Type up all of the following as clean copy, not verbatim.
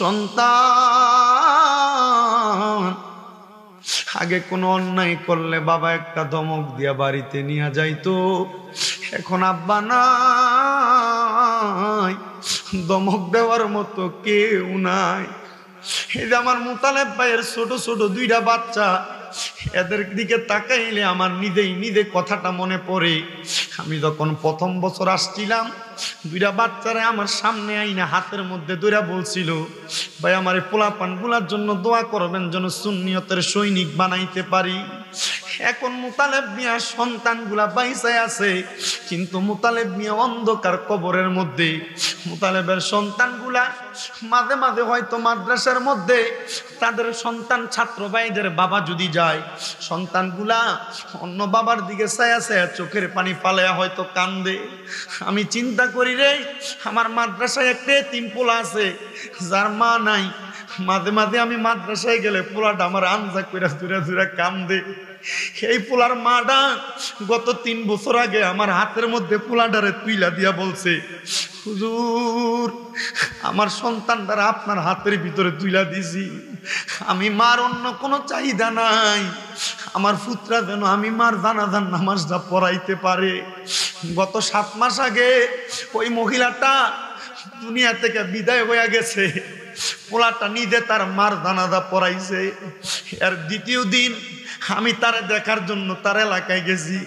সন্তান আগে কোনো অন্যায় করলে বাবা একটা ধমক দিয়া বাড়িতে নিয়ে যাইতো, এখন আব্বা নাই, ধমক দেওয়ার মতো কেউ নাই। এই যে আমার মুতালেব ভাইয়ের ছোট ছোট দুইটা বাচ্চা, এদের দিকে তাকাইলে আমার নিজে কথাটা মনে পড়ে। আমি যখন প্রথম বছর আসছিলাম, দুইটা বাচ্চারা আমার সামনে আইনা হাতের মধ্যে ধরে বলছিল, ভাই আমার এই পোলাপান গুলার জন্য দোয়া করবেন যেন সুন্নিয়তের সৈনিক বানাইতে পারি। এখন মুতালেব মিয়া সন্তানগুলা বাইসায় আছে, কিন্তু মুতালেব মিয়া অন্ধকার কবরের মধ্যে। মুতালেবের সন্তানগুলা মাঝে মাঝে হয়তো মাদ্রাসার মধ্যে তাদের সন্তান ছাত্র ভাইদের বাবা যদি যায়, সন্তানগুলা অন্য বাবার দিকে ছায়া ছায়া চোখের পানি ফালায়া হয়তো কান্দে। আমি চিন্তা করি রে, আমার মাদ্রাসায় একটা এতিম পোলা আছে যার মা নাই। মাঝে মাঝে আমি মাদ্রাসায় গেলে পোলাটা আমার আনজা কইরা দূরে দূরে কান্দে। এই পোলার মাটা গত 3 বছর আগে আমার হাতের মধ্যে পোলাটারে তুইলা দিয়া বলছে, হুজুর আমার সন্তান দ্বারা আপনার হাতের ভিতরে তুইলা দিছি, আমি মার অন্য কোনো চাহিদা নাই, আমার পুত্রা যেন আমি মার জানাজার নামাজটা পড়াইতে পারে। গত 7 মাস আগে ওই মহিলাটা দুনিয়া থেকে বিদায় হয়ে গেছে, পোলাটা নিজে তার মার জানাজা পড়াইছে। আর দ্বিতীয় দিন আমি তারে দেখার জন্য তার এলাকায় গেছি,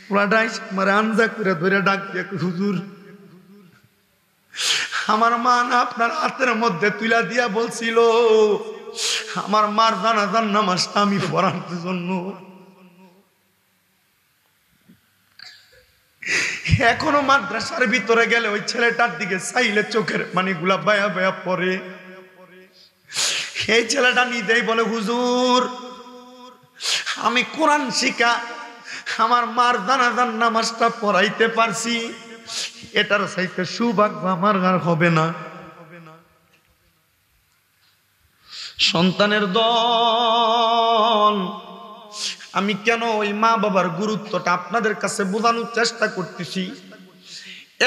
পোলাটা আমার আনজা করে ধরে ডাক দিয়ে, হুজুর আমার মা না আপনার হাতের মধ্যে তুলা দিয়া বলছিল আমার মার জানাজার নামাজটা আমি পড়ানোর জন্য। এখনো মাদ্রাসার ভিতরে গেলে ওই ছেলেটার দিকে চাইলে চোখের পানিগুলা বায়া বায়া পড়ে। এই ছেলেটা নিজেই বলে, হুজুর আমি কোরআন শিখা আমার মার জানাজার নামাজটা পড়াইতে পারছি, এটার চাইতে সৌভাগ্য আমার আর হবে না। সন্তানের দল, আমি কেন ওই মা বাবার গুরুত্বটা আপনাদের কাছে বোঝানোর চেষ্টা করতেছি।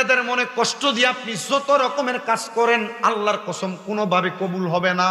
এদের মনে কষ্ট দিয়ে আপনি যত রকমের কাজ করেন, আল্লাহর কসম কোনোভাবে কবুল হবে না।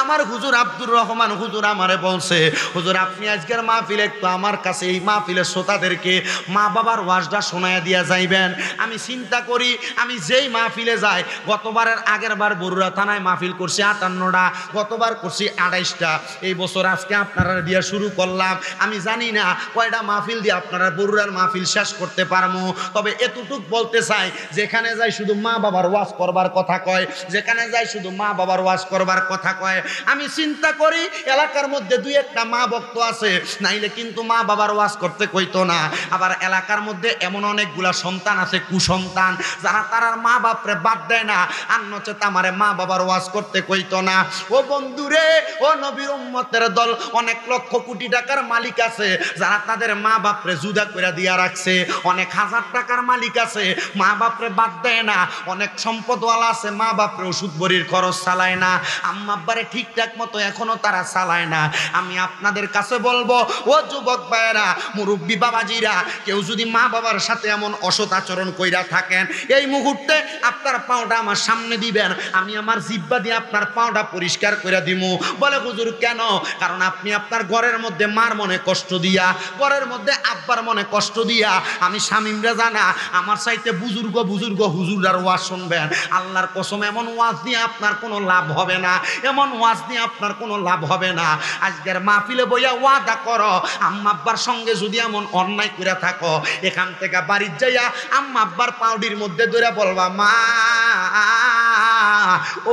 আমার হুজুর আব্দুর রহমান হুজুর আমারে বলছে, হুজুর আপনি আজকের মাহফিলে একটু আমার কাছে এই মাহফিলের শ্রোতাদেরকে মা বাবার ওয়াজটা শোনায়া দিয়া যাইবেন। আমি চিন্তা করি আমি যেই মাহফিলে যাই, গতবারের আগের বার বরুড়া থানায় মাহফিল করছি 58টা, গতবার করছি 28টা, এই বছর আজকে আপনারা দিয়া শুরু করলাম। আমি জানি না কয়টা মাহফিল দিয়ে আপনারা বরুড়ার মাহফিল শেষ করতে পারবো, তবে এতটুক বলতে চাই, যেখানে যাই শুধু মা বাবার ওয়াজ করবার কথা কয়, যেখানে যাই শুধু মা বাবার ওয়াজ করবার কথা কয়। আমি চিন্তা করি এলাকার মধ্যে 2-1টা মা ভক্ত আছে, নাইলে কিন্তু মা বাবার ওয়াজ করতে কইতো না। আবার এলাকার মধ্যে এমন অনেকগুলা সন্তান আছে কুসন্তান, যারা তারার মা বাপরে বাদ দেয় না, আর নচেত আমারে মা বাবার ওয়াজ করতে কইতো না। ও বন্ধুরে, ও নবীর উম্মতের দল, অনেক লক্ষ কোটি টাকার মালিক আছে যারা তাদের মা বাপরে জুদা করে দিয়া রাখছে, অনেক হাজার টাকার মালিক আছে মা বাপরে বাদ দেয় না, অনেক সম্পদওয়ালা আছে মা বাপরে ওষুধ বড়ির খরচ চালায় না, আম্মা আব্বারে ঠিকঠাক মতো এখনো তারা চালায় না। আমি আপনাদের কাছে বলবো, ও যুবক ভাইয়েরা, মুরব্বী বাবাজিরা, কেউ যদি মা বাবার সাথে এমন অসৎ আচরণ কইরা থাকেন, এই মুহূর্তে আপনার পাওটা আমার সামনে দিবেন, আমি আমার জিহ্বা দিয়ে আপনার পাওটা পরিষ্কার করে দিমু। বলে হুজুর কেন? কারণ আপনি আপনার ঘরের মধ্যে মার মনে কষ্ট দিয়া, ঘরের মধ্যে আব্বার মনে কষ্ট দিয়া, আমি শামিমরা জানা আমার চাইতে বুজুর্গ হুজুরার ওয়াজ শুনবেন, আল্লাহর কসম এমন ওয়াজ দিয়ে আপনার কোনো লাভ হবে না, এমন ওয়াজ দিয়ে আপনার কোনো লাভ হবে না। আজকের মাহফিলে বইয়া ওয়াদা করো, আম্মা আব্বার সঙ্গে যদি এমন অন্যায় করে থাকো, এখান থেকে বাড়ির যাইয়া আম্মা আব্বার পাউডির মধ্যে ধরে বলবা, মা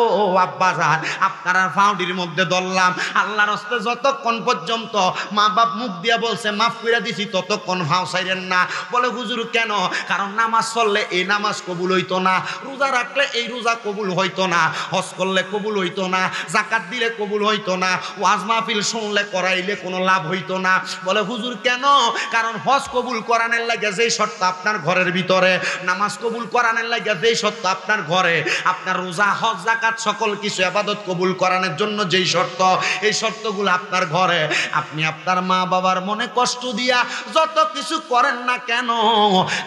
ও আব্বা জান আপনারা পাউডির মধ্যে ধরলাম, আল্লাহর হস্তে যতক্ষণ পর্যন্ত মা বাপ মুখ দিয়া বলছে মাফ করে দিছি, ততক্ষণ ভাও ছাইরেন না। বলে হুজুর কেন? কারণ নামাজ পড়লে এই নামাজ কবুল হইতো না, রোজা রাখলে এই রোজা কবুল হইতো না, হজ করলে কবুল হইতো না, যাকাত দিলে কবুল হইতো না, ওয়াজ মাহফিল শুনলে করাইলে কোনো লাভ হইতো না। বলে হুজুর কেন? কারণ হজ কবুল করানোর লাগে যেই শর্ত আপনার ঘরের ভিতরে, নামাজ কবুল করানোর লাগে যেই শর্ত আপনার ঘরে, আপনার রোজা হজ যাকাত সকল কিছু ইবাদত কবুল করানোর জন্য যেই শর্ত, এই শর্তগুলো আপনার ঘরে। আপনি আপনার মা বাবার মনে কষ্ট দিয়া যত কিছু করেন না কেন,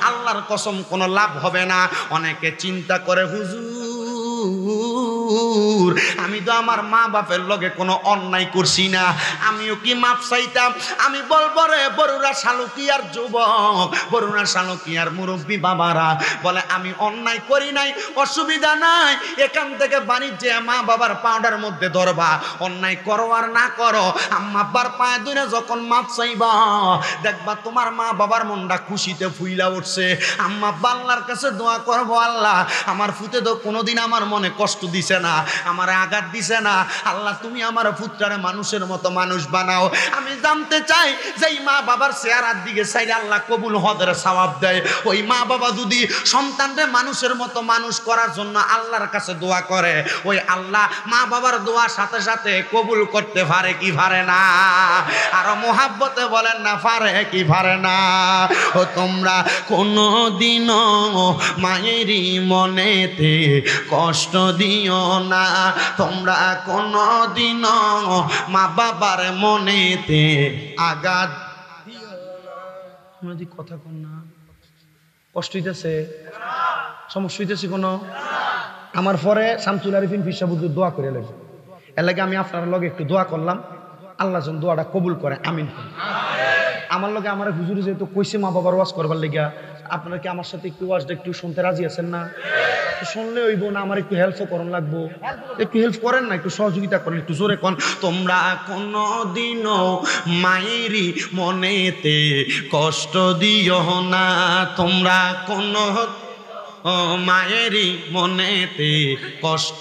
আল্লাহর কসম কোনো লাভ হবে না। অনেকে চিন্তা করে হুজুর হুজুর আমি তো আমার মা বাপের লগে কোনো অন্যায় করছি না, আমিও কি মাপ চাইতাম? আমি বলবো রে বরুণা শালুকিয়ার যুবক, বরুণা শালুকিয়ার মুরব্বী বাবারা বলে আমি অন্যায় করি নাই, অসুবিধা নাই, এখান থেকে বাণিজ্যে মা বাবার পাউডার মধ্যে ধরবা, অন্যায় করো আর না করো আম্মা আব্বার পায়ে ধরে যখন মাপ চাইবা দেখবা তোমার মা বাবার মনটা খুশিতে ফুইলা উঠছে। আম্মা আব্বা আল্লাহর কাছে দোয়া করবো, আল্লাহ আমার ফুতে তো কোনোদিন আমার মনে কষ্ট দিছে না, আমার আঘাত দিছে না, আল্লাহ তুমি আমার ফুতটারে মানুষের মতো মানুষ বানাও। আমি জানতে চাই যেই মা বাবার চেহারার দিকে চাইলে আল্লাহ কবুল হদের সওয়াব দেয়, ওই মা বাবা যদি সন্তানরে মানুষের মতো মানুষ করার জন্য আল্লাহর কাছে দোয়া করে, ওই আল্লাহ মা বাবার দোয়ার সাথে সাথে কবুল করতে পারে কি পারে না? আরো মোহাব্বতে বলেন না পারে কি পারে না? ও তোমরা কোনো দিনও মায়েরই মনেতে কষ্ট দিও না, তোমরা কোনো দিনও মা বাবার মনেতে আঘাত দিও না। কথা কন না, কষ্ট হইতেছে, সমস্যা হইতেছে কোনো? আমার পরে শামসুল আরিফিন ফিসাবুদ্দুর দোয়া করে লাগবে, এর লাগে আমি আপনার লগে একটু দোয়া করলাম, আল্লাহ যেন দোয়াটা কবুল করে, আমিন। আমার লগে আমার হুজুর যেহেতু কইছে মা বাবার ওয়াজ করবার লেগা, আপনারা কি আমার সাথে একটু ওয়াজটা একটু শুনতে রাজি আছেন না? শুনলে হইব না, আমার একটু হেল্পও করন লাগবো, একটু হেল্প করেন না, একটু সহযোগিতা করেন, একটু জোরে কন। তোমরা কোনো দিনও মায়েরই মনেতে কষ্ট দিও না, তোমরা কোনো মায়েরই মনেতে কষ্ট,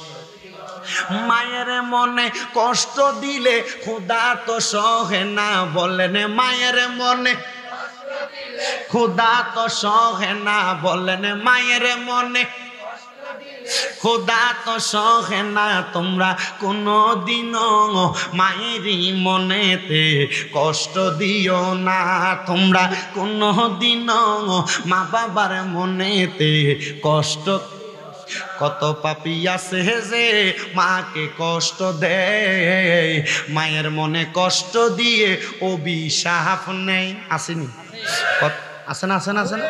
মায়ের মনে কষ্ট দিলে খোদা তো সহে না, বলেন মায়ের মনে খোদা তো সহে না, বলেন মায়ের মনে খোদা তো সহে না, তোমরা কোনো দিনও মায়েরই মনেতে কষ্ট দিও না, তোমরা কোনো দিনও মা বাবার মনেতে কষ্ট। কত পাপী আছে যে মাকে কষ্ট দেয়, মায়ের মনে কষ্ট দিয়ে অভিশাপ নেই, আসেনি? আছে না, আছে না, আছে না?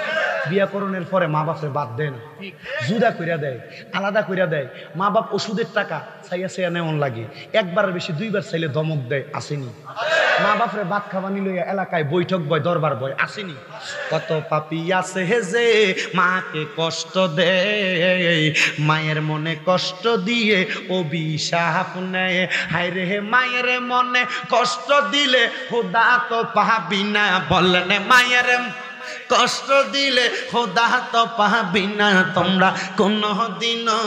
বিয়া করণের পরে মা বাপরে বাদ দেয় না, জুদা কইরা দেয়, আলাদা কইরা দেয়, মা বাপ ওষুধের টাকা চাইয়া চাইয়া নেমন লাগে, একবার বেশি দুইবার চাইলে ধমক দেয়, আসেনি? মা বাপরে ভাত খাওয়ানি লইয়া এলাকায় বৈঠক বয়, দরবার বয়, আসেনি? কত পাপী আছে যে মাকে কষ্ট দেয়, মায়ের মনে কষ্ট দিয়ে অভিশাপ নেয়, হায় রে মায়ের মনে কষ্ট দিলে খোদা তো পাবি না, বললেন মায়ের কষ্ট দিলে খোদা তো পাবি না, তোমরা কোনো দিনও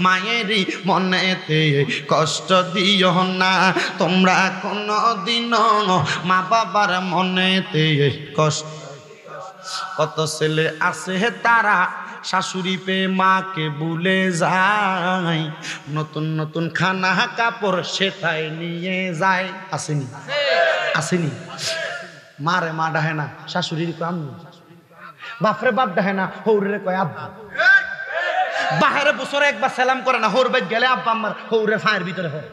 মায়েরই মনেতে কষ্ট দিও না, তোমরা কোনো দিনও মা বাবার মনেতে কষ্ট। কত ছেলে আছে তারা শাশুড়ি পেয়ে মাকে ভুলে যায়, নতুন নতুন খানা কাপড় সেটাই নিয়ে যায়, আসেনি? আসেনি? মারে মা ডাহে না, শাশুড়ির কয় আম্মু, বাপরে বাপ ডাহে না, হৌরে কয় আব্বা, বাহারে বছরে একবার সালাম করে না, হৌর বাইক গেলে আব্বা আমার হৌরে ফায়ের ভিতরে হয়,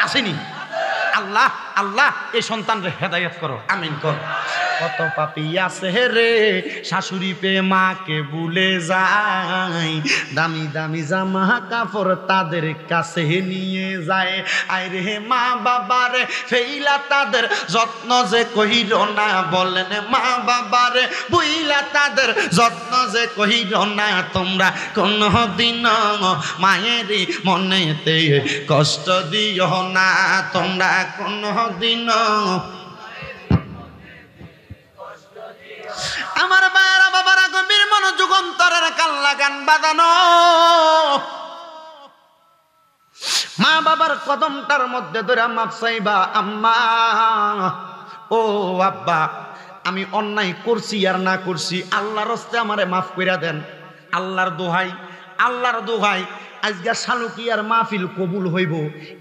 আসেনি? আল্লাহ আল্লাহ এই সন্তানরে হেদায়েত করো, আমিন কর। কত পাপী আছে রে শাশুড়ি পে মাকে ভুলে যায়, দামি দামি জামা কাপড় তাদের কাছে নিয়ে যায়, আয় রে মা বাবারে ফেইলা তাদের যত্ন যে কহিল না, বলেন মা বাবারে বুইলা তাদের যত্ন যে কহিল না, তোমরা কোনো দিন মায়েরই মনেতে কষ্ট দিও না, তোমরা কোনো দিন। আমার বাবারা বাবারা গভীর মনোযোগ অন্তরের কাল্লা গান বাজানো, মা বাবার কদমটার মধ্যে ধরে মাপ চাইবা, আম্মা ও আব্বা আমি অন্যায় করছি আর না করছি আল্লাহর রাস্তে আমারে মাফ কইরা দেন, আল্লাহর দোহাই, আল্লাহর দোহাই আজকে শালুকিয়ার মাহফিল কবুল হইব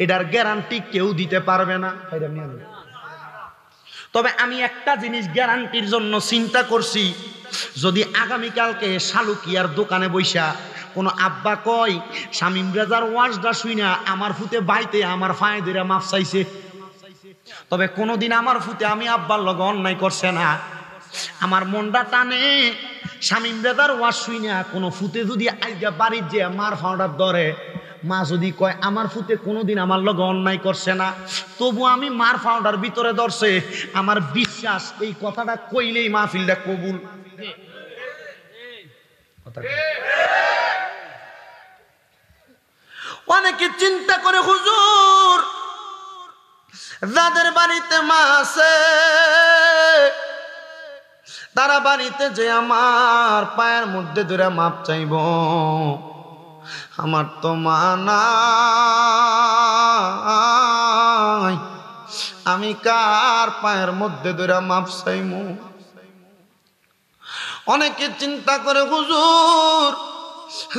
এটার গ্যারান্টি কেউ দিতে পারবে না। তবে আমি একটা জিনিস গ্যারান্টির জন্য চিন্তা করছি, যদি আগামীকালকে শালুকিয়ার দোকানে বইসা কোনো আব্বা কয় শামীম রেজার ওয়াজটা শুইনা আমার ফুতে বাইতে আমার ফায়ে ধরে মাফ চাইছে, তবে কোনোদিন আমার ফুতে আমি আব্বার লগে অন্যায় করছে না, আমার মনটা টানে শামীম দাদার ওয়াজ শুই না কোনো ফুতে যদি আইগা বাড়ির যে মার ফাউডার ধরে, মা যদি কয় আমার ফুতে কোনোদিন আমার লগে অন্যায় করছে না, তবু আমি মার ফাউডার ভিতরে ধরছে, আমার বিশ্বাস এই কথাটা কইলেই মাহফিলটা কবুল। অনেকে চিন্তা করে হুজুর যাদের বাড়িতে মা আছে তারা বাড়িতে যে আমার পায়ের মধ্যে ধরে মাপ চাইব, আমার তো মা নাই, আমি কার পায়ের মধ্যে ধরে মাপ চাইব? অনেকে চিন্তা করে হুজুর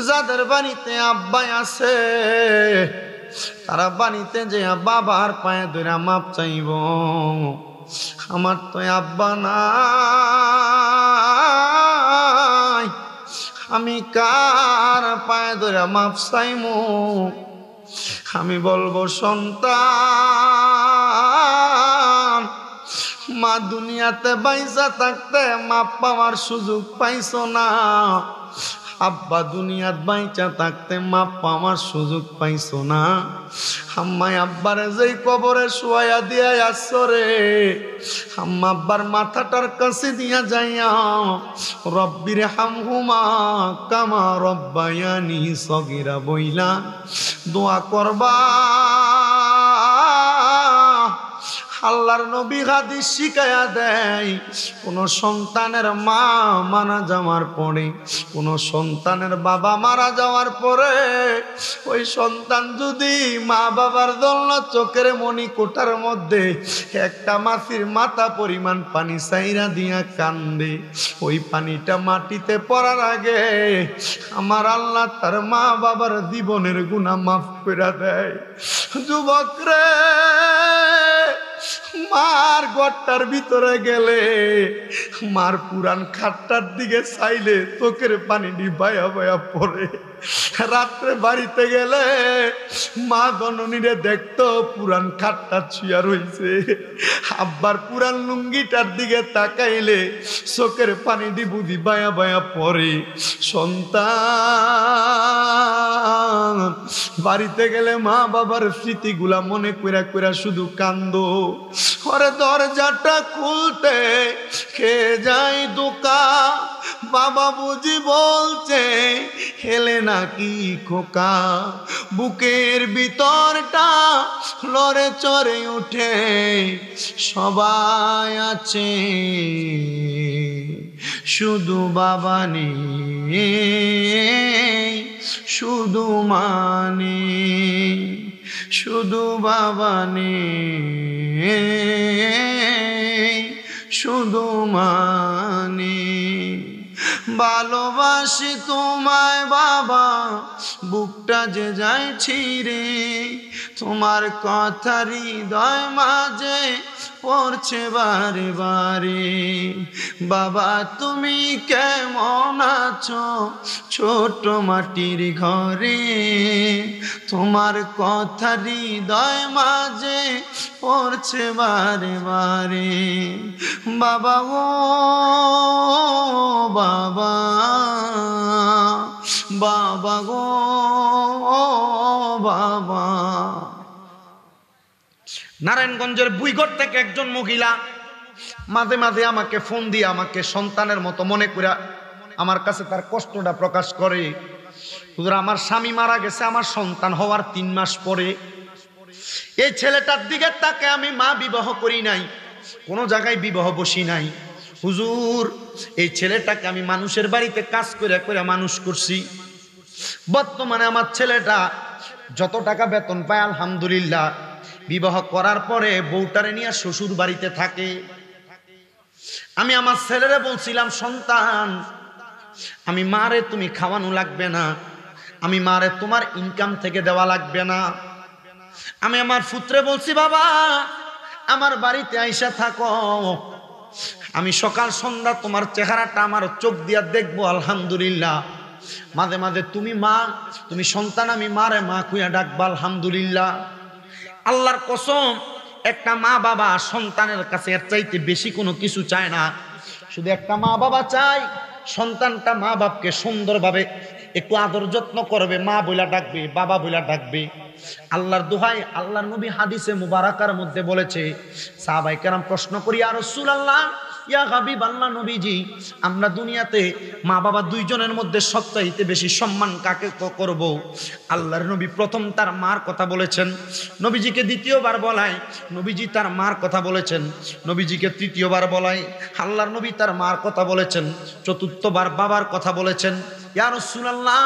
যাদের বাড়িতে আব্বাই আছে তারা বাড়িতে যে বাবার পায়ে ধরে মাপ চাইব, আমার তো আব্বা নাই, আমি কার পায়ে ধরে মাপ চাইব? আমি বলবো সন্তান, মা দুনিয়াতে বাইসা থাকতে মাপ পাওয়ার সুযোগ পাইছো না, আব্বা দুনিয়াত বাইচা থাকতে মাপ পাওয়ার সুযোগ পাইছো না। আম্মাই আব্বারে যেই কবরে শুয়াইয়া দিয়া আসছো রে, আম্মা আব্বার মাথাটার কাছে দিয়া যাইয়া রব্বির হামহুমা কামা রব্বায়ানি সগীরা বইলা দোয়া করবা। আল্লাহর নবী হাদিস শিখায়া দেয়, কোন সন্তানের মা মারা যাওয়ার পরে, কোন সন্তানের বাবা মারা যাওয়ার পরে ওই সন্তান যদি মা বাবার জন্য চোখের মনি কোটার মধ্যে একটা মাছির মাথা পরিমাণ পানি চাইরা দিয়া কান্দে, ওই পানিটা মাটিতে পড়ার আগে আমার আল্লাহ তার মা বাবার জীবনের গুনাহ মাফ করে দেয়। যুবক রে, মার ঘরটার ভিতরে গেলে মার পুরান খাটটার দিকে চাইলে চোখের পানি বায়া বায়া পড়ে। রাত্রে বাড়িতে গেলে মা জননীরে দেখতো পুরান খাটটা ছুঁয়া রয়েছে, আব্বার পুরান লুঙ্গিটার দিকে তাকাইলে চোখের পানি বুঝি বায়া বায়া পড়ে। সন্তান বাড়িতে গেলে মা বাবার স্মৃতিগুলা মনে কইরা কইরা শুধু কান্দো। ওরে দরজাটা খুলতে কে যায় দোকা, বাবা বুঝি বলছে হেলে নাকি খোকা, বুকের ভিতরটা লড়ে চড়ে উঠে সবাই আছে, শুধু বাবা নেই শুধু মানে, শুধু বাবা নেই শুধু মানে। ভালোবাসি তোমায় বাবা, বুকটা যে যায় ছিঁড়ে, তোমার কথা হৃদয় মাঝে পড়ছে বারে বারে। বাবা তুমি কেমন আছো ছোট মাটির ঘরে, তোমার কথা হৃদয় মাঝে পড়ছে বারে বারে। বাবা গো বাবা, বাবা গো বাবা। নারায়ণগঞ্জের বুইগড় থেকে একজন মহিলা মাঝে মাঝে আমাকে ফোন দিয়ে আমাকে সন্তানের মতো মনে করে আমার কাছে তার কষ্টটা প্রকাশ করে। হুজুর আমার স্বামী মারা গেছে আমার সন্তান হওয়ার 3 মাস পরে। এই ছেলেটার দিকে তাকে আমি মা বিবাহ করি নাই, কোনো জায়গায় বিবাহ বসি নাই। হুজুর এই ছেলেটাকে আমি মানুষের বাড়িতে কাজ করে করে মানুষ করছি। বর্তমানে আমার ছেলেটা যত টাকা বেতন পায় আলহামদুলিল্লাহ, বিবাহ করার পরে বউটারে নিয়ে শ্বশুর বাড়িতে থাকে। আমি আমার ছেলেরে বলছিলাম, সন্তান আমি মারে তুমি খাওয়ানো লাগবে না, আমি মারে তোমার ইনকাম থেকে দেওয়া লাগবে না। আমি আমার পুত্রে বলছি, বাবা আমার বাড়িতে আইসা থাকো, আমি সকাল সন্ধ্যা তোমার চেহারাটা আমার চোখ দিয়া দেখবো আলহামদুলিল্লাহ। মাঝে মাঝে তুমি মা, তুমি সন্তান, আমি মারে মা কুইয়া ডাকবা আলহামদুলিল্লাহ। আল্লাহর কসম, একটা মা বাবা সন্তানের কাছে এর চাইতে বেশি কোনো কিছু চায় না। শুধু একটা মা বাবা চায় সন্তানটা মা বাপকে সুন্দরভাবে একটু আদর যত্ন করবে, মা বইলা ডাকবে, বাবা বইলা ডাকবে। আল্লাহর দোহাই, আল্লাহর নবী হাদিসে মুবারাকার মধ্যে বলেছে, সাহাবায়ে কেরাম প্রশ্ন করি, ইয়া রাসূলুল্লাহ, ইয়া হাবিবাল্লাহ, নবীজি, আমরা দুনিয়াতে মা বাবা দুইজনের মধ্যে সবচাইতে বেশি সম্মান কাকে করব? আল্লাহর নবী প্রথম তার মার কথা বলেছেন, নবীজিকে দ্বিতীয়বার বলায় নবীজি তার মার কথা বলেছেন, নবীজিকে তৃতীয়বার বলায় আল্লাহর নবী তার মার কথা বলেছেন, চতুর্থবার বাবার কথা বলেছেন। ইয়া রাসূলুল্লাহ,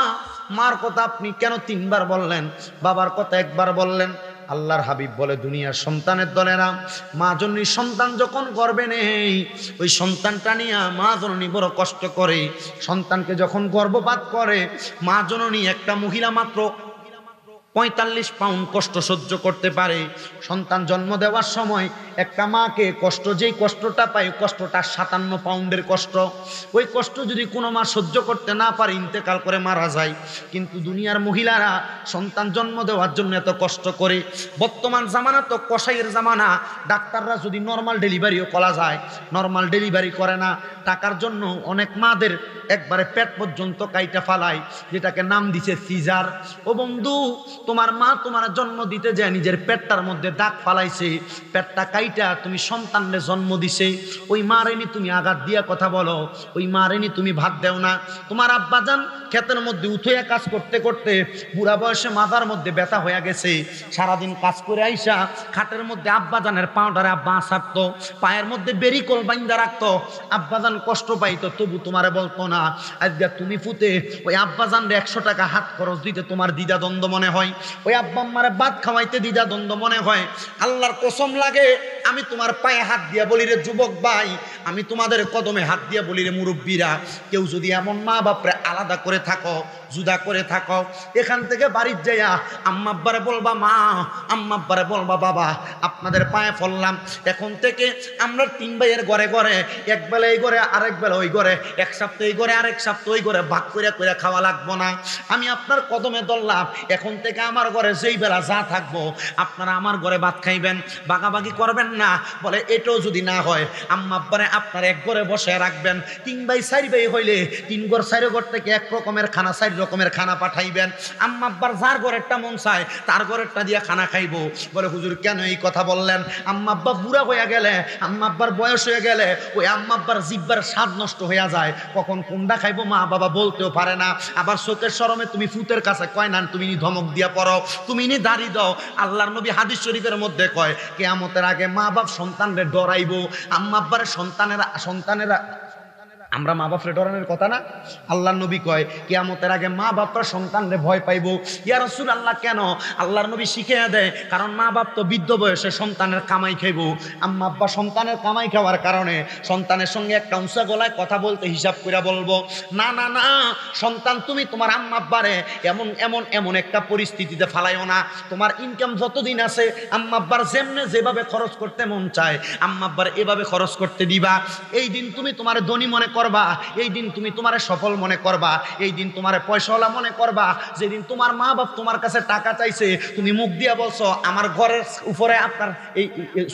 মার কথা আপনি কেন তিনবার বললেন, বাবার কথা একবার বললেন? আল্লাহর হাবিব বলে, দুনিয়ার সন্তানের দলেরা মা জননী সন্তান যখন গর্ভে নেই, ওই সন্তানটা নিয়ে মা জননী বড় কষ্ট করে। সন্তানকে যখন গর্ভপাত করে, মা জননী একটা মহিলা মাত্র 45 পাউন্ড কষ্ট সহ্য করতে পারে। সন্তান জন্ম দেওয়ার সময় একটা মাকে কষ্ট, যেই কষ্টটা পায়, কষ্টটা 57 পাউন্ডের কষ্ট। ওই কষ্ট যদি কোনো মা সহ্য করতে না পারে, ইন্তেকাল করে মারা যায়। কিন্তু দুনিয়ার মহিলারা সন্তান জন্ম দেওয়ার জন্য এত কষ্ট করে। বর্তমান জামানা তো কসাইয়ের জামানা, ডাক্তাররা যদি নর্মাল ডেলিভারিও করা যায়, নর্মাল ডেলিভারি করে না। টাকার জন্য অনেক মাদের একবারে পেট পর্যন্ত কাইটা ফালায়, যেটাকে নাম দিছে সিজার। ও বন্ধু, তোমার মা তোমার জন্ম দিতে যায় নিজের পেটটার মধ্যে দাগ ফালাইছে, পেটটা কাইটা তুমি সন্তানরে জন্ম দিছে। ওই মারেনি তুমি আঘাত দিয়া কথা বলো, ওই মারেনি তুমি ভাত দেও না। তোমার আব্বাজান ক্ষেতের মধ্যে উঠে কাজ করতে করতে বুড়া বয়সে মাথার মধ্যে ব্যথা হয়ে গেছে, সারাদিন কাজ করে আইসা খাটের মধ্যে আব্বাজানের পাউডারে আব্বা ছাড়তো, পায়ের মধ্যে বেরিকল বাইন্দা রাখতো, আব্বাজান কষ্ট পাইতো, তবু তোমারে বলতো না। আজকে তুমি ফুতে ওই আব্বাজানরে 100 টাকা হাত খরচ দিতে তোমার দ্বিধা দ্বন্দ্ব মনে হয়, ওই আব্বা আম্মারে ভাত খাওয়াইতে দ্বিধা দ্বন্দ্ব মনে হয়। আল্লাহর কসম লাগে, আমি তোমার পায়ে হাত দিয়া বলি রে যুবক ভাই, আমি তোমাদের কদমে হাত দিয়া বলি রে মুরব্বীরা, কেউ যদি এমন মা বাপরে আলাদা করে থাকো, জুদা করে থাকো, এখান থেকে বাড়ির যাইয়া আম্মা আব্বারে বলবা মা, আম্মা আব্বারে বলবা বাবা, আপনাদের পায়ে ফললাম, এখন থেকে আমরা 3 ভাইয়ের ঘরে ঘরে, এক বেলা এই ঘরে আরেক বেলা ওই ঘরে, এক সপ্তাহ এই ঘরে আরেক সপ্তাহ ওই ঘরে ভাগ করে করে খাওয়া লাগবো না। আমি আপনার কদমে ধরলাম, এখন থেকে আমার ঘরে যেই বেলা যা থাকবো আপনারা আমার ঘরে ভাত খাইবেন, বাগাবাগি করবেন না। বলে এটাও যদি না হয়, আম্মা আব্বারে আপনার এক ঘরে বসে রাখবেন। 3 ভাই 4 ভাই হইলে 3 ঘর 4 ঘর থেকে এক রকমের খানা, 4 রকমের খানা পাঠাইবেন। আম্মা আব্বার যার ঘরেরটা মন চায় তার ঘরেরটা দিয়া খানা খাইবো। বলে হুজুর কেন এই কথা বললেন? আম্মা আব্বা বুড়া হয়ে গেলে, আম্মা আব্বার বয়স হয়ে গেলে ওই আম্মা আব্বার জিহ্বার স্বাদ নষ্ট হয়ে যায়, কখন কোনটা খাইবো মা বাবা বলতেও পারে না। আবার চোখের শরমে তুমি ফুতের কাছে কয় না, তুমি নি ধমক দিয়া পড়ো, তুমি নি দাড়ি দাও। আল্লাহর নবী হাদিস শরীফের মধ্যে কয়, কিয়ামতের আগে মা বাপ সন্তানরে ডরাইবো। আম্মা আব্বারে সন্তানেরা আমরা মা বাপরে ডরানোর কথা না? আল্লাহর নবী কয় কিয়ামতের আগে মা বাপরা সন্তানরে ভয় পাইবো। ইয়া রাসূলুল্লাহ কেন? আল্লাহর নবী শিখিয়ে দেয়, কারণ মা বাপ তো বৃদ্ধ বয়সে সন্তানের কামাই খাইবো। আম্মা আব্বা সন্তানের কামাই খাওয়ার কারণে সন্তানের সঙ্গে একটা উঁচা গলায় কথা বলতে হিসাব করে বলবো, না না না সন্তান, তুমি তোমার আম্মা আব্বারে এমন এমন এমন একটা পরিস্থিতিতে ফালাইও না। তোমার ইনকাম যতদিন আছে আম্মা আব্বার যেমনে যেভাবে খরচ করতে মন চায় আম্মা আব্বার এভাবে খরচ করতে দিবা। এই দিন তুমি তোমার ধনী মনে করবা, এই দিন তুমি তোমারে সফল মনে করবা, এই দিন তোমারে পয়সাওয়ালা মনে করবা। যেদিন তোমার মা বাপ তোমার কাছে টাকা চাইছে, তুমি মুখ দিয়া বলছো আমার ঘরের উপরে আপনার এই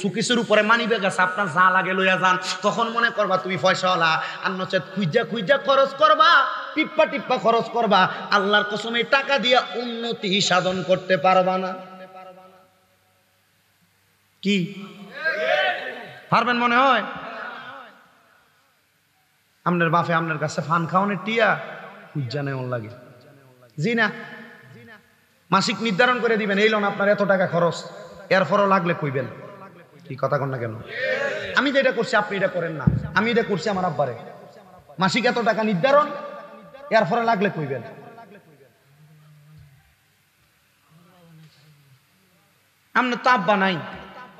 সুকিসের উপরে মানিব্যাগ আছে, আপনার যা লাগে লইয়া যান, তখন মনে করবা তুমি পয়সাওয়ালা। আর নচেত খুঁজা খুঁজা খরচ করবা, টিপ্পা টিপ্পা খরচ করবা, আল্লাহর কসম এই টাকা দিয়া উন্নতি সাধন করতে পারবা না। কি পারবেন মনে হয়? আপনার বাপে আপনার কাছে ফান খাওয়ানোর টিয়া খুঁজা নেই লাগে, জি না? মাসিক নির্ধারণ করে দিবেন, এই লোন আপনার এত টাকা খরচ, এরপরও লাগলে কইবেন। কি কথা কন না কেন? আমি যে এটা করছি আপনি এটা করেন না, আমি এটা করছি আমার আব্বারে, মাসিক এত টাকা নির্ধারণ, এরপরে লাগলে কইবেন। আপনার তো আব্বা নাই,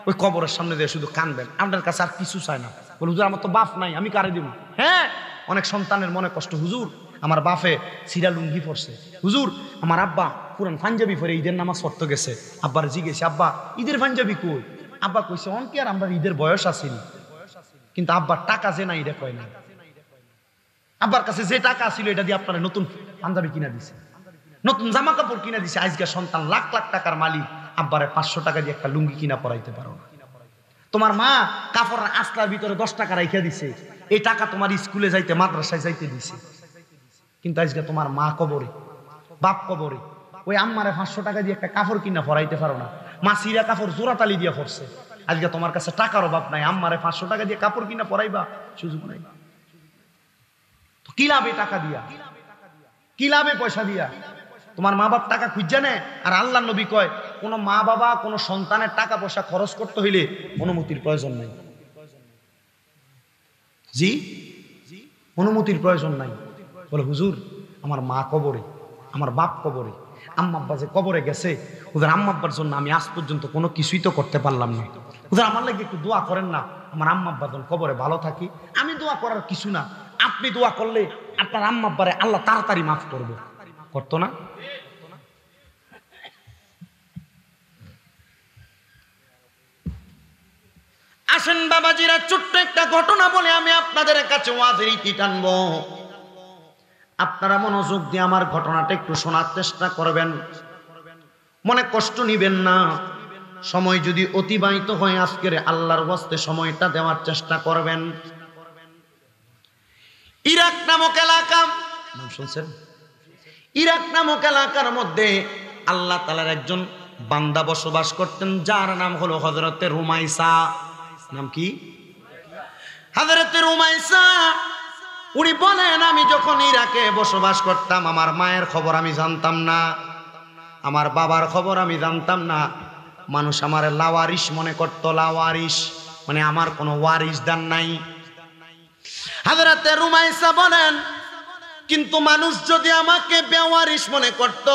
ওই কবরের সামনে দিয়ে শুধু কানবেন, আপনার কাছে আর কিছু চায় না। বলে হুজুর আমার তো বাপ নাই, আমি কারে দিব? হ্যাঁ, অনেক সন্তানের মনে কষ্ট, হুজুর আমার বাপে সিরা লুঙ্গি পরছে, হুজুর আমার আব্বা পুরান পাঞ্জাবি পরে ঈদের নামাজ পড়তে গেছে। আব্বার জিজ্ঞেস, আব্বা ঈদের পাঞ্জাবি কই? আব্বা কইছে অনকে আর আমরা ঈদের বয়স আসেনি, কিন্তু আব্বার টাকা যে নাই এটা কয় না। আব্বার কাছে যে টাকা ছিল এটা দিয়ে আপনারা নতুন পাঞ্জাবি কিনা দিছে, নতুন জামা কাপড় কিনা দিছে। আজকে সন্তান লাখ লাখ টাকার মালিক, আব্বারে 500 টাকা দিয়ে একটা লুঙ্গি কিনা পরাইতে পারো না। তোমার মা কাপড়ের আস্তার ভিতরে 10 টাকা রাইখা দিছে, এই টাকা তোমার স্কুলে যাইতে মাদ্রাসায় যাইতে দিছে। কিন্তু আজকে তোমার মা কবরে, বাপ কবরে, ওই আম্মারে 500 টাকা দিয়ে একটা কাপড় কিনা পরাইতে পারো না, মা সিরা কাপড় জোড়াতালি দিয়ে পড়ছে। আজকে তোমার কাছে টাকার অভাব নাই, আম্মারে 500 টাকা দিয়ে কাপড় কিনা পরাইবা, সুযোগ নাই। কি লাভে টাকা দিয়া, কি লাভে পয়সা দিয়া? তোমার মা বাপ টাকা খুঁজে নেয়। আর আল্লাহ নবী কয়, কোন মা বাবা কোন সন্তানের টাকা পয়সা খরচ করতে হইলে অনুমতির প্রয়োজন নাই। জি, অনুমতির প্রয়োজন নাই। বলে হুজুর আমার মা কবরে, আমার বাপ কবরে, আম্মা আব্বা যে কবরে গেছে, হুজুর আম্মা আব্বার জন্য আমি আজ পর্যন্ত কোনো কিছুই তো করতে পারলাম না, হুজুর আমার লাগে একটু দোয়া করেন না, আমার আম্মা আব্বা যখন কবরে ভালো থাকি। আমি দোয়া করার কিছু না, আপনি দোয়া করলে আপনার আম্মা আব্বারে আল্লাহ তাড়াতাড়ি মাফ করবে। করতো না? আসেন বাবাজিরা, ছোট্ট একটা ঘটনা বলে আমি আপনাদের কাছে ওয়াজের ইতি টানবো। আপনারা মনোযোগ দিয়ে আমার ঘটনাটা একটু শোনার চেষ্টা করবেন, মনে কষ্ট নিবেন না। সময় যদি অতিবাহিত হয় আজকের আল্লাহর ওয়াস্তে সময়টা দেওয়ার চেষ্টা করবেন। ইরাক নামক এলাকা, নাম শুনছেন? ইরাক নামক এলাকার মধ্যে আল্লাহ তাআলার একজন বান্দা বসবাস করতেন, যার নাম হলো হযরতে রুমাইসা। নাম কি? হযরতে রুমাইসা। উনি বলেন, আমি যখন ইরাকে বসবাস করতাম, আমার মায়ের খবর আমি জানতাম না, আমার বাবার খবর আমি জানতাম না। মানুষ আমার লাওয়ারিস মনে করতো, লাওয়ারিস মানে আমার কোনো ওয়ারিসদার নাই। হযরতে রুমাইসা বলেন, কিন্তু মানুষ যদি আমাকে বেওয়ারিস মনে করত,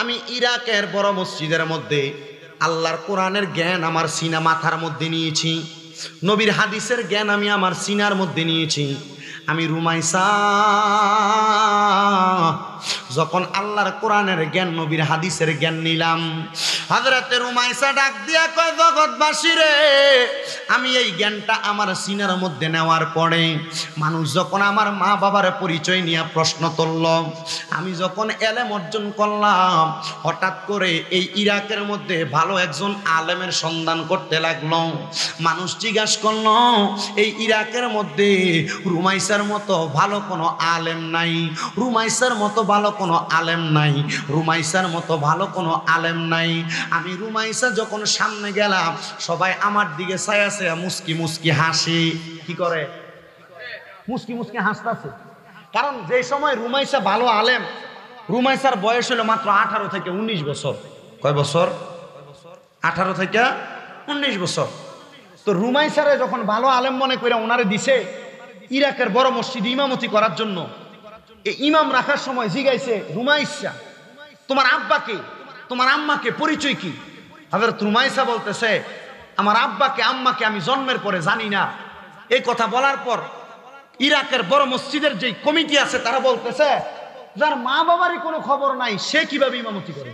আমি ইরাকের বড় মসজিদের মধ্যে আল্লাহর কোরআনের জ্ঞান আমার সিনা মাথার মধ্যে নিয়েছি, নবীর হাদিসের জ্ঞান আমি আমার সিনার মধ্যে নিয়েছি। আমি রুমাইসা যখন আল্লাহর কোরআনের জ্ঞান, নবীর হাদিসের জ্ঞান নিলাম, হযরতে রুমাইসা ডাক দিয়া কয়, জগৎবাসী রে, আমি এই জ্ঞানটা আমার সিনার মধ্যে নেওয়ার পরে মানুষ যখন আমার মা বাবার পরিচয় নিয়ে প্রশ্ন তুলল, আমি যখন এলেম অর্জন করলাম, হঠাৎ করে এই ইরাকের মধ্যে ভালো একজন আলেমের সন্ধান করতে লাগলো। মানুষ জিজ্ঞাসা করলো, এই ইরাকের মধ্যে রুমাইসার মতো ভালো কোনো আলেম নাই, রুমাইসার মতো ভালো কোনো আলেম নাই, রুমাইসার মতো ভালো কোনো আলেম নাই। আমি রুমাইসা যখন সামনে গেলাম, সবাই আমার দিকে ছায়া ছায়া মুস্কি মুস্কি হাসি। কি করে? মুস্কি মুস্কি হাসতেছে। কারণ যে সময় রুমাইসা ভালো আলেম, রুমাইসার বয়স হলো মাত্র 18 থেকে 19 বছর। কয় বছর? 18 থেকে 19 বছর। তো রুমাইসারে যখন ভালো আলেম মনে করে ওনারে দিছে ইরাকের বড় মসজিদে ইমামতি করার জন্য, এই ইমাম রাখার সময় জিগাইছে, রুমাইসা তোমার আব্বাকে, তোমার আম্মাকে পরিচয় কি? হযরত রুমাইসা বলতেছে, আমার আব্বাকে আম্মাকে আমি জন্মের পরে জানি না। এই কথা বলার পর ইরাকের বড় মসজিদের যে কমিটি আছে তারা বলতেছে, যার মা বাবারই কোনো খবর নাই সে কিভাবে ইমামতি করবে?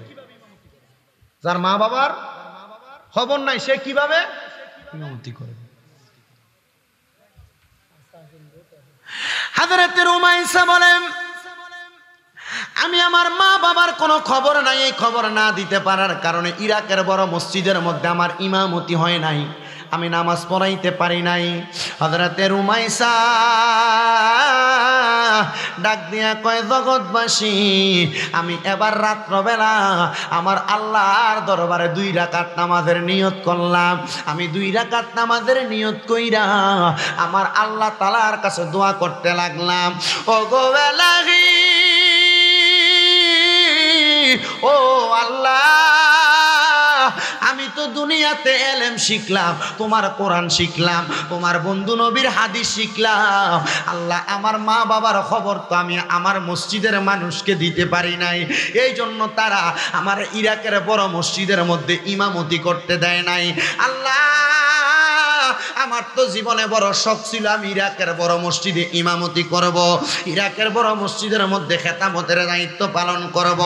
যার মা বাবার খবর নাই সে কিভাবে ইমামতি করবে? হযরত রুমাইসা বলেন, আমি আমার মা বাবার কোনো খবর নাই, এই খবর না দিতে পারার কারণে ইরাকের বড় মসজিদের মধ্যে আমার ইমামতি হয় নাই, আমি নামাজ পড়াইতে পারি নাই। হযরতে রুমাইসা ডাক দিয়া কয়, জগৎবাসী, আমি এবার রাত্রবেলা আমার আল্লাহর দরবারে 2 রাকাত নামাজের নিয়ত করলাম। আমি 2 রাকাত নামাজের নিয়ত কইরা আমার আল্লাহ তাআলার কাছে দোয়া করতে লাগলাম। ও গো এলাহি, ও আল্লাহ, আমি তো দুনিয়াতে এলেম শিখলাম, তোমার কোরআন শিখলাম, তোমার বন্ধু নবীর হাদিস শিখলাম। আল্লাহ, আমার মা বাবার খবর তো আমি আমার মসজিদের মানুষকে দিতে পারি নাই, এই জন্য তারা আমার ইরাকের বড় মসজিদের মধ্যে ইমামতি করতে দেয় নাই। আল্লাহ, আমার তো জীবনে বড় শখ ছিল আমি ইরাকের বড় মসজিদে ইমামতি করব, ইরাকের বড় মসজিদের মধ্যে খেতামতের দায়িত্ব পালন করব।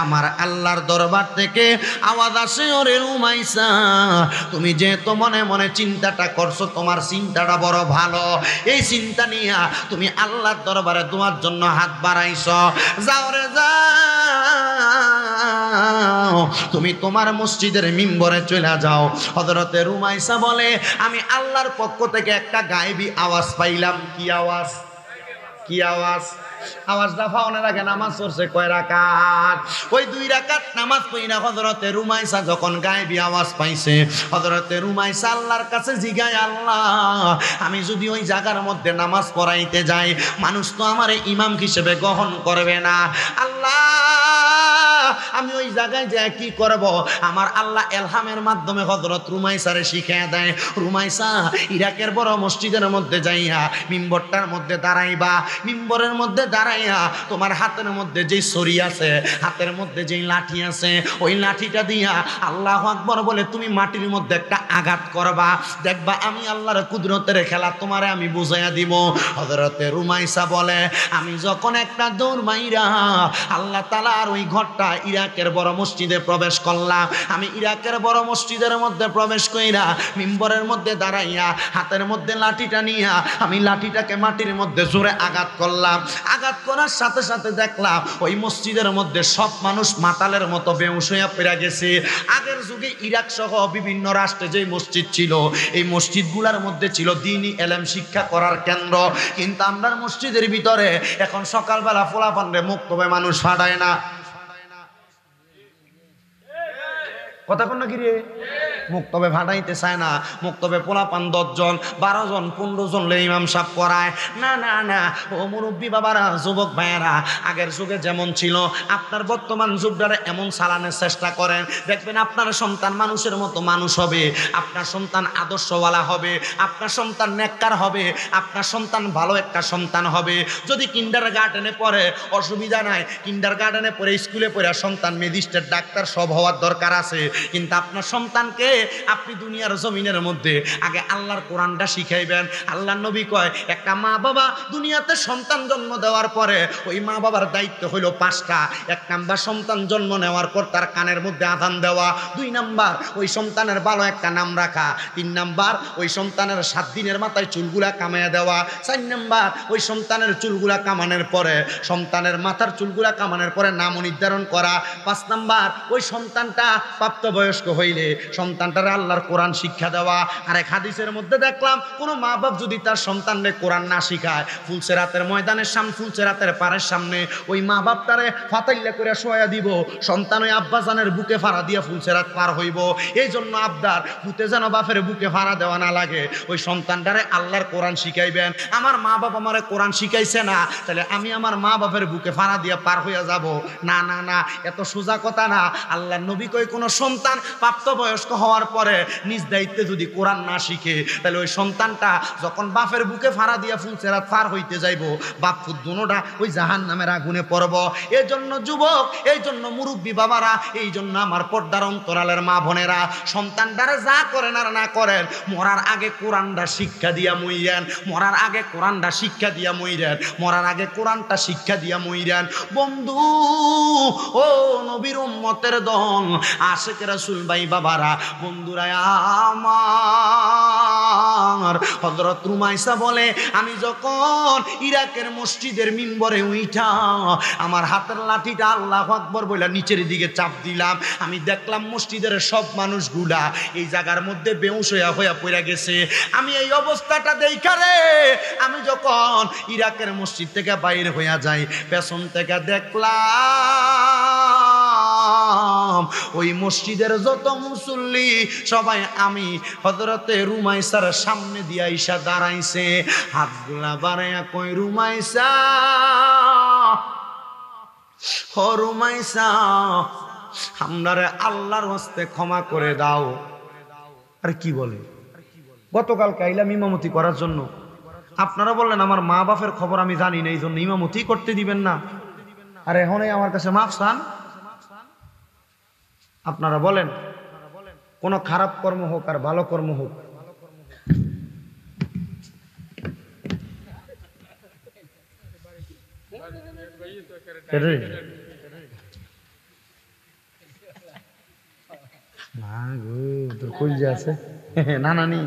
আমার আল্লাহর দরবার থেকে আওয়াজ আসে, ওরে রুমাইসা, তুমি যেহেতু মনে মনে চিন্তাটা করছো, তোমার চিন্তাটা বড় ভালো, এই চিন্তা নিয়ে তুমি আল্লাহর দরবারে দোয়ার জন্য হাত বাড়াইছো, যাও রে যাও, তুমি তোমার মসজিদের মিম্বরে চলে যাও। হযরতে রুমাইসা বলে আমি আল্লাহর পক্ষ থেকে একটা গায়েবী আওয়াজ পাইলাম। কি আওয়াজ? কি আওয়াজ? আওয়াজটা পাওয়ার আগে নামাজ পড়ছে কয় রাকাত? ওই 2 রাকাত নামাজ পড়িনা হযরতে রুমাইসা যখন গায়েবী আওয়াজ পাইছে, হযরতে রুমাইসা আল্লাহর কাছে জিগায়, আল্লাহ আমি যদি ওই জায়গার মধ্যে নামাজ পড়াইতে যাই, মানুষ তো আমারে ইমাম হিসেবে গ্রহণ করবে না। আল্লাহ আমি ওই জায়গায় যায় কি করব? আমার আল্লাহ এলহামের মাধ্যমে হযরত রুমাইসারে শিখিয়ে দেয়, রুমাইসা ইরাকের বড় মসজিদের মধ্যে যাইয়া মিম্বরটার মধ্যে দাঁড়াইবা। মিম্বরের মধ্যে দাঁড়াইয়া তোমার হাতের মধ্যে যেই ছড়ি আছে, হাতের মধ্যে যেই লাঠি আছে, ওই লাঠিটা দিয়া আল্লাহু আকবার বলে তুমি মাটির মধ্যে একটা আঘাত করবা। দেখবা আমি আল্লাহর কুদরতের খেলা তোমারে আমি বুঝাইয়া দিব। হযরতে রুমাইসা বলে আমি যখন একটা দৌড় মাইরা আল্লাহ তাআলার ওই ঘরটা ইরাকের বড় মসজিদে প্রবেশ করলাম, আমি ইরাকের বড় মসজিদের মধ্যে প্রবেশ কইরা মিম্বরের মধ্যে দাঁড়াইয়া হাতের মধ্যে লাঠিটা নিয়া আমি লাঠিটাকে মাটির মধ্যে জোরে আঘাত করলাম। আঘাত করার সাথে সাথে দেখলাম ওই মসজিদের মধ্যে সব মানুষ মাতালের মতো বেহুশ হইয়া পড়ে গেছে। আগের যুগে ইরাক সহ বিভিন্ন রাষ্ট্রে যে মসজিদ ছিল, এই মসজিদগুলোর মধ্যে ছিল দ্বীনি ইলম শিক্ষা করার কেন্দ্র। কিন্তু আমরার মসজিদের ভিতরে এখন সকালবেলা ফোলাফানরে মুক্তবে মানুষ ফাটায় না। কথা কোন নাকি রে? মুক্তবে ভাড়াইতে চায় না। মুক্তবে পোলাপান 10 জন 12 জন 15 জন লে ইমাম সাহেব করায় না। না না ও মুরব্বী বাবারা, যুবক ভাইয়েরা, আগের যুগে যেমন ছিল আপনার বর্তমান যুগটারে এমন চালানোর চেষ্টা করেন, দেখবেন আপনার সন্তান মানুষের মতো মানুষ হবে, আপনার সন্তান আদর্শওয়ালা হবে, আপনার সন্তান নেককার হবে, আপনার সন্তান ভালো একটা সন্তান হবে। যদি কিন্ডারগার্টেনে পড়ে অসুবিধা নাই, কিন্ডারগার্টেনে পড়ে স্কুলে পড়ে সন্তান ম্যাজিস্ট্রেট ডাক্তার সব হওয়ার দরকার আছে। কিন্তু আপনার সন্তানকে আপনি দুনিয়ার জমিনের মধ্যে আগে আল্লাহর কোরআনটা শিখাইবেন। আল্লাহর নবী কয় একটা মা বাবা দুনিয়াতে সন্তান জন্ম দেওয়ার পরে ওই মা বাবার দায়িত্ব হলো 5টা। 1 নাম্বার সন্তান জন্ম নেওয়ার পর তার কানের মধ্যে আযান দেওয়া, 2 নাম্বার ওই সন্তানের ভালো একটা নাম রাখা, 3 নাম্বার ওই সন্তানের 7 দিনের মাথায় চুলগুলা কামাইয়া দেওয়া, 4 নাম্বার ওই সন্তানের চুলগুলা কামানোর পরে সন্তানের মাথার চুলগুলা কামানোর পরে নাম নির্ধারণ করা, 5 নাম্বার ওই সন্তানটা প্রাপ্তবয়স্ক হইলে সন্তানটারে আল্লাহর কোরআন শিক্ষা দেওয়া। আর এক হাদিসের মধ্যে দেখলাম কোনো মা বাপ যদি তার সন্তানরে কোরআন না শিখায়, ফুলসেরাতের ময়দানের সামনে, ফুলসেরাতের পাড়ের সামনে ওই মা বাপ তারে ফাতাইল্লা করে শোয়া দিব, সন্তান ওই আব্বাজানের বুকে ফাড়া দিয়া ফুলসেরাত পার হইব। এই জন্য আবদার ভূতে যেন বাপের বুকে ফাড়া দেওয়া না লাগে, ওই সন্তানটারে আল্লাহর কোরআন শিখাইবেন। আমার মা বাপ আমারে কোরআন শিখাইছে না, তাহলে আমি আমার মা বাপের বুকে ফাড়া দিয়া পার হইয়া যাব? না না না, এত সোজা কথা না। আল্লাহর নবী কই কোনো সন্তান প্রাপ্তবয়স্ক হওয়ার পরে নিজ দায়িত্বে যদি কোরআন না শিখে, তাহলে ওই সন্তানটা যখন বাপের বুকে ফাড়া দিয়া ফুলসেরাত পার হইতে যাইব, বাপ ফুত দুনোটা ওই জাহান্নামের আগুনে পড়ব। এই জন্য যুবক, এই জন্য মুরব্বী বাবারা, এই জন্য আমার পর্দার অন্তরালের মা বোনেরা, সন্তানটারে যা করেন আর না করেন, মরার আগে কোরআনটা শিক্ষা দিয়া মইরেন, মরার আগে কোরআনটা শিক্ষা দিয়া মইরেন, মরার আগে কোরআনটা শিক্ষা দিয়া মইরেন। বন্ধু ও নবীর উম্মতের দল, আশিক রাসূল ভাই বাবারা, বন্ধুরা আমার, হযরত রুমাইসা বলে আমি যখন ইরাকের মসজিদের মিম্বরে উঠা আমার হাতের লাঠিটা আল্লাহু আকবার বলে নিচের দিকে চাপ দিলাম, আমি দেখলাম মসজিদের সব মানুষগুলা এই জায়গার মধ্যে বেহুশ হইয়া পড়ে গেছে। আমি এই অবস্থাটা দেখা রে, আমি যখন ইরাকের মসজিদ থেকে বাইর হইয়া যাই, পেছন থেকে দেখলাম ওই মসজিদের যত মুসল্লি সবাই আমি হযরতে রুমাইসার সামনে দিয়া ইসা দাঁড়াইছে, হাতগুলা বাড়াইয়া কই রুমাইসা, ও রুমাইসা আমরারে আল্লাহর হস্তে ক্ষমা করে দাও। আর কি বলে, গতকালকে আইলাম ইমামতি করার জন্য, আপনারা বললেন আমার মা বাপের খবর আমি জানি না, এই জন্য ইমামতি করতে দিবেন না। আর এখনই আমার কাছে মাফ চান। আপনারা বলেন কোন খারাপ কর্ম হোক আর ভালো কর্ম হোক, আছে না নানি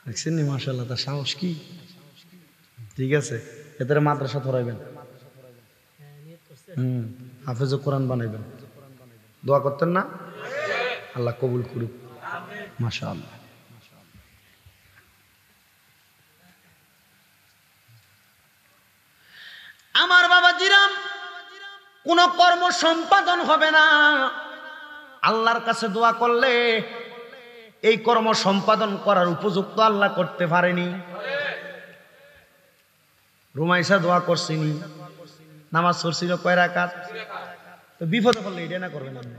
দেখছেন নি, মাশাআল্লাহ তার সাহস কি, ঠিক আছে। এদের মাদ্রাসা ধরাইবেন, হাফেজ কোরআন বানাইবেন, দোয়া করতেন না? আল্লাহ কবুল করুক, মাশাআল্লাহ। আমার বাবাজিরাম, কোন কর্ম সম্পাদন হবে না, আল্লাহর কাছে দোয়া করলে এই কর্ম সম্পাদন করার উপযুক্ত আল্লাহ করতে পারেনি। রুমাইসা দোয়া করছিনি, নামাজ পড়ছিল কয় রাকাত, তো বিপদে পড়লে এটা না করবেন আপনি?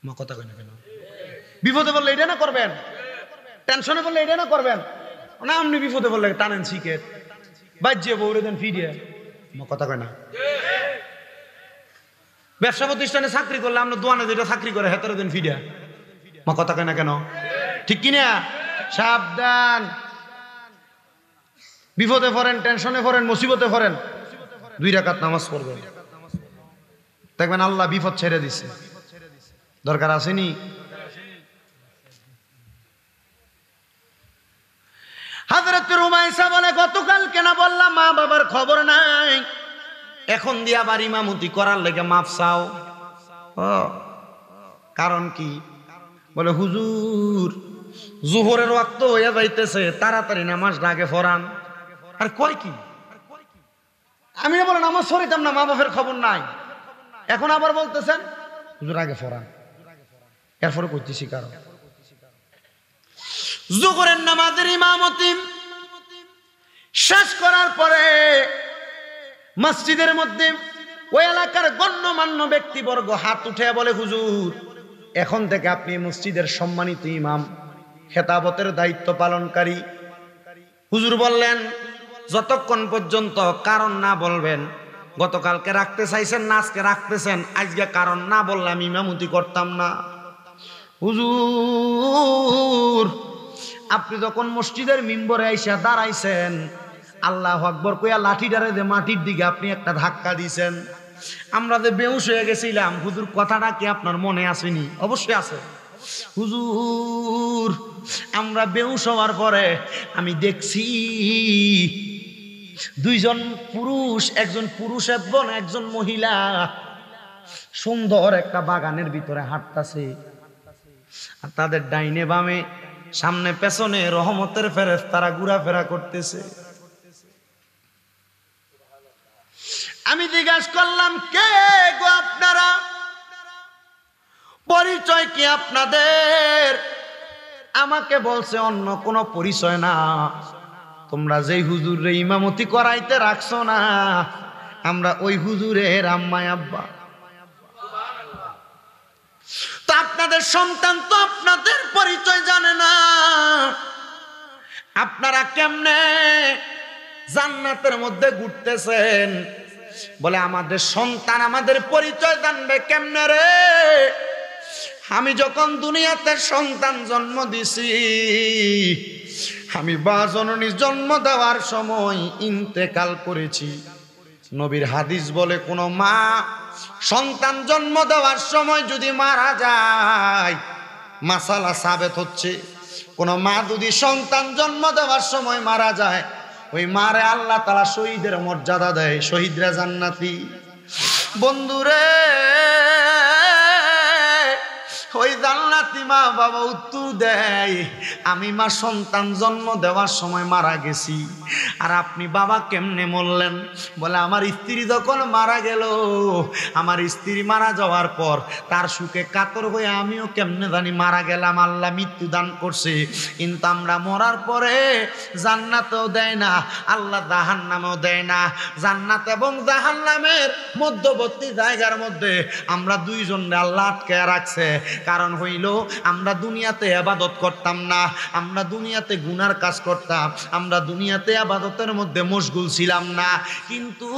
মা কথা কয় না কেন? বিপদে পড়লে এটা না করবেন, টেনশনে পড়লে এটা না করবেন না? আপনি বিপদে পড়লে টানেন শিখে বাজ্যে বউরে দেন ফিরিয়ে, মা কথা কয় না? ব্যবসা প্রতিষ্ঠানে চাকরি করলে আমরা দোয়ানে যেটা চাকরি করে হেতরে দেন ফিরিয়া, মা কথা কয় না কেন? ঠিক কিনা? সাবধান, বিপদে পড়েন, টেনশনে পড়েন, মুসিবতে পড়েন, 2 রাকাত নামাজ পড়বেন, দেখবেন আল্লাহ বিপদ ছেড়ে দিছে। দরকার আসেনি? হযরত রুমাইসা বলে, গতকাল কেন বললাম মা বাবার খবর নাই, এখন দিয়ে আবার ইমামতি করার লেগে মাপ চাও? কারণ কি? বলে হুজুর জোহরের ওয়াক্ত হয়ে যাইতেছে, তাড়াতাড়ি নামাজটা আগে পড়ান। আর কয় কি? আমি না বলে নামাজ পড়িতাম না, মা বাপের খবর নাই, এখন আবার বলতেছেন হুজুর আগে পড়ান। এরপরে করতেছি কারণ জোহরের নামাজের ইমামতি শেষ করার পরে মসজিদের মধ্যে ওই এলাকার গণ্যমান্য ব্যক্তিবর্গ হাত উঠে বলে, হুজুর এখন থেকে আপনি মসজিদের সম্মানিত ইমাম, খেতাবতের দায়িত্ব পালনকারী। হুজুর বললেন, যতক্ষণ পর্যন্ত কারণ না বলবেন, গতকালকে রাখতে চাইছেন না আজকে রাখতেছেন, আজকে কারণ না বললে আমি ইমামতি করতাম না। হুজুর আপনি যখন মসজিদের মিম্বরে আইসা দাঁড়াইছেন, আল্লাহু আকবার কইয়া লাঠিটারে যে মাটির দিকে আপনি একটা ধাক্কা দিয়েছেন, আমরা যে বেহুশ হয়ে গেছিলাম, হুজুর কথাটা কি আপনার মনে আসেনি? অবশ্যই আছে। হুজুর আমরা বেহুশ হওয়ার পরে আমি দেখছি 2 জন পুরুষ, একজন পুরুষ এবং একজন মহিলা সুন্দর একটা বাগানের ভিতরে হাঁটতাছে, আর তাদের ডাইনে বামে সামনে পেছনে রহমতের ফেরেশতারা ঘোরাফেরা করতেছে। আমি জিজ্ঞাসা করলাম, কে গো আপনারা? পরিচয় কি আপনাদের? আমাকে বলছে অন্য কোনো পরিচয় না, তোমরা যেই হুজুরে ইমামতি করাইতে রাখছো না, আমরা ওই হুজুরের আম্মা আব্বা। তো আপনাদের সন্তান তো আপনাদের পরিচয় জানে না, আপনারা কেমনে জান্নাতের মধ্যে ঘুরতেছেন? বলে আমাদের সন্তান আমাদের পরিচয় জানবে কেমনে রে? আমি যখন দুনিয়াতে সন্তান জন্ম দিছি, আমি 12 জননী জন্ম দেওয়ার সময় ইন্তেকাল করেছি। নবীর হাদিস বলে, কোন মা সন্তান জন্ম দেওয়ার সময় যদি মারা যায়, মাসালা সাবেত হচ্ছে, কোন মা যদি সন্তান জন্ম দেওয়ার সময় মারা যায়, ওই মারে আল্লাহ তাআলা শহীদের মর্যাদা দেয়, শহীদরা জান্নাতি। বন্ধুরে ওই জান্নাতি মা বাবা উত্তর দেয়, আমি মা সন্তান জন্ম দেওয়ার সময় মারা গেছি, আর আপনি বাবা কেমনে মরলেন? বলে আমার স্ত্রী যখন মারা গেল, আমার স্ত্রী মারা যাওয়ার পর তার সুখে কাতর হয়ে আমিও কেমনে জানি মারা গেলাম, আল্লাহ মৃত্যু দান করছে। কিন্তু আমরা মরার পরে জান্নাতেও দেয় না, আল্লাহ জাহান্নামেও দেয় না। জান্নাত এবং জাহান্নামের মধ্যবর্তী জায়গার মধ্যে আমরা 2 জনকে আল্লাহ আটকে রাখছে। কারণ হইল আমরা দুনিয়াতে ইবাদত করতাম না, আমরা দুনিয়াতে গুনার কাজ করতাম, আমরা দুনিয়াতে ইবাদতের মধ্যে মশগুল ছিলাম না। কিন্তু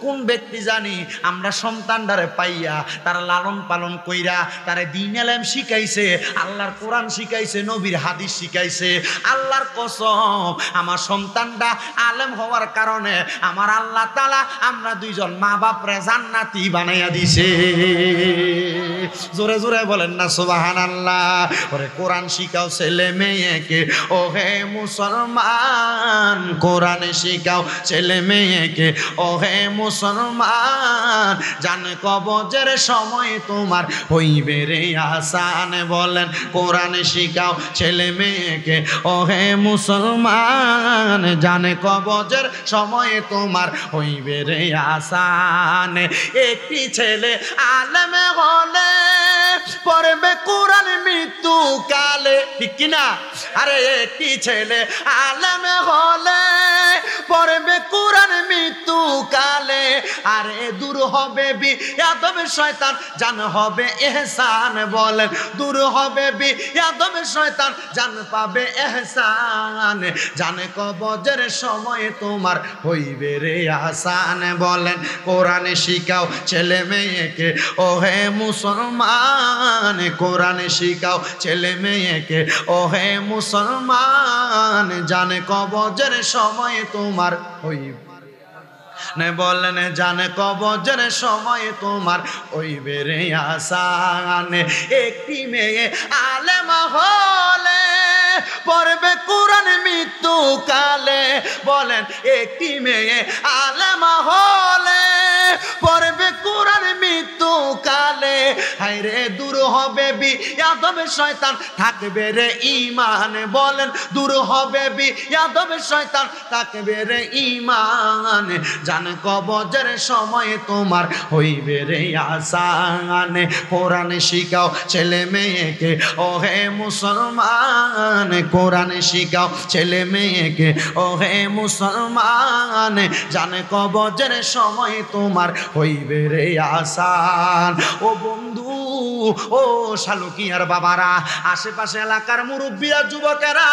কোন ব্যক্তি জানি আমরা সন্তানটারে পাইয়া তারা লালন পালন কইরা তারে দ্বীন ইলম শিখাইছে, আল্লাহর কোরআন শিখাইছে, নবীর হাদিস শিখাইছে। আল্লাহর কসম, আমার সন্তানটা আলেম হওয়ার কারণে আমার আল্লাহ তাআলা আমরা 2 জন মা বাপরে জান্নাতি বানাইয়া দিছে। জোরে জোরে বলেন না সুবহানাল্লাহ। ওরে কোরআন শিখাও ছেলে মেয়েকে, ও হে মুসলমান কোরআন শিখাও ছেলে মেয়েকে, ও হে মুসলমান জানে কবজের সময় তোমার হইবে রে আসান। বলেন কোরআন শিখাও ছেলে মেয়েকে, ও হে মুসলমান জানে কবজের সময় তোমার হইবে রে আসান। একটি ছেলে আলেম হলে পড়বে কোরআন মৃত্যু কালে, ঠিক কিনা? আরে একটি ছেলে আলেম হলে পড়বে কোরআন মৃত্যু কালে, আরে দূর হবে বিয়াদব শয়তান জান হবে ইহসান। বলেন দূর হবে বিয়াদব শয়তান জান পাবে ইহসান। জানে কবজের সময় তোমার হইবে রে আসান। বলেন কোরআন শিখাও ছেলে মেয়েকে, ও হে মুসলমান কোরআন শিখাও ছেলে মেয়েকে, ও হে মুসলমান জানে কবজের সময় তোমার হইবে। বলেন জানে কবজের সময় তোমার হইবে রে আসান। একটি মেয়ে আলেম হলে পড়বে কোরআন মৃত্যু কালে। বলেন একটি মেয়ে আলেম হলে পড়বে কোরআন মৃত্যু কালে, হায়রে দূর হবে বিয়াদব শয়তান থাকবে রে ঈমান। বলেন দূর হবে বিয়াদব শয়তান থাকবে রে ঈমান। জানে কবজের সময় তোমার হইবে রে আসান। কোরআন শিখাও ছেলে মেয়েকে, ও হে মুসলমান কোরআন শিখাও ছেলে মেয়েকে, ও হে মুসলমান জানে কবজের সময় তোমার হইবে রে আসান। ও বন্ধু, ও শালুকিয়ার বাবারা, আশেপাশে এলাকার মুরব্বীরা, যুবকেরা,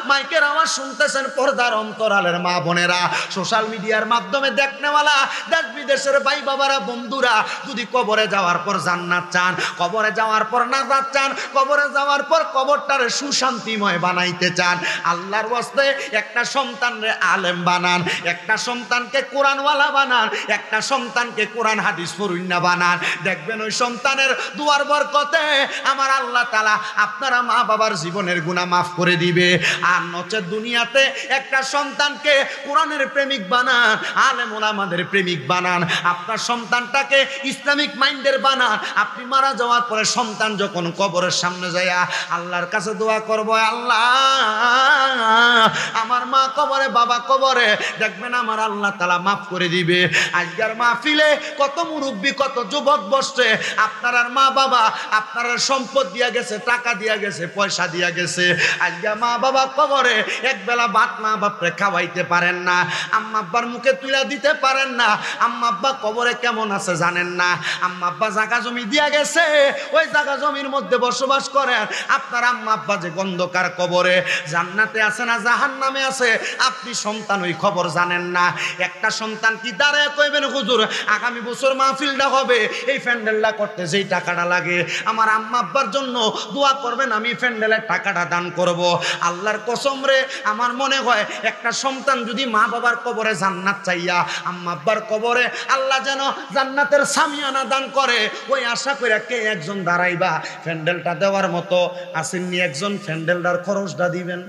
মাইকের আওয়াজ শুনতেছেন, পর্দার অন্তরালের মা বোনেরা, সোশ্যাল মিডিয়ার মাধ্যমে দেখনেওয়ালা দেশ বিদেশের ভাই বাবারা, বন্ধুরা, যদি কবরে যাওয়ার পর জান্নাত চান, কবরে যাওয়ার পর নাজাত চান, কবরে যাওয়ার পর কবরটারে সুশান্তিময় বানাইতে চান, আল্লাহর ওয়াস্তে একটা সন্তানরে আলেম বানান, একটা সন্তানকে কোরআনওয়ালা বানান, একটা সন্তানকে কোরআন হাদিস পড়ুইন্না বানান। দেখবেন ওই সন্তানের দুয়ার বরকতে আমার আল্লাহ তাআলা আপনারা মা বাবার জীবনের গুনাহ মাফ করে দিবে। আর নচেত দুনিয়াতে একটা সন্তানকে কোরআনের প্রেমিক বানান, আলেম ওলামাদের প্রেমিক বানান, আপনার সন্তানটাকে ইসলামিক মাইন্ডের বানান। আপনি মারা যাওয়ার পরে সন্তান যখন কবরের সামনে যায় আল্লাহর কাছে দোয়া করবো, আল্লাহ আমার মা কবরে, বাবা কবরে, দেখবেন আমার আল্লাহ তাআলা মাফ করে দিবে। আজকের মাহফিলে কত মুরব্বী, কত যুবক বসছে, আপনার আর মা বাবা আপনার সম্পদ দিয়া গেছে, টাকা দিয়া গেছে, পয়সা দিয়া গেছে, আজকে মা বাবা কবরে এক বেলা ভাত মা বাপরে খাওয়াইতে পারেন না, আম্মা আব্বার মুখে তুলে দিতে পারেন না, আম্মা আব্বা কবরে কেমন আছে জানেন না, আম্মা আব্বা জায়গা জমি দিয়া গেছে, ওই জায়গা জমির মধ্যে বসবাস করেন, আপনার আম্মা আব্বা যে গন্ধকার কবরে জান্নাতে আছে না জাহান্নামে আছে, আপনি সন্তান ওই খবর জানেন না। একটা সন্তান কি দাঁড়ায় কইবেন, হুজুর আগামী বছর মাহফিলটা হবে, এই প্যান্ডেলটা করতে যেই টাকাটা লাগে আমার আম্মা আব্বার জন্য দোয়া করবেন, আমি প্যান্ডেলের টাকাটা দান করব। আল্লাহর কসম রে, আমার মনে হয় একটা সন্তান যদি মা বাবার কবরে জান্নাত চাইয়া আম্মা আব্বার কবরে আল্লাহ যেন জান্নাতের সামিয়ানা দান করে, ওই আশা করে কে একজন দাঁড়াইবা প্যান্ডেলটা দেওয়ার মতো আসেননি, একজন প্যান্ডেলটার খরচটা দিবেন।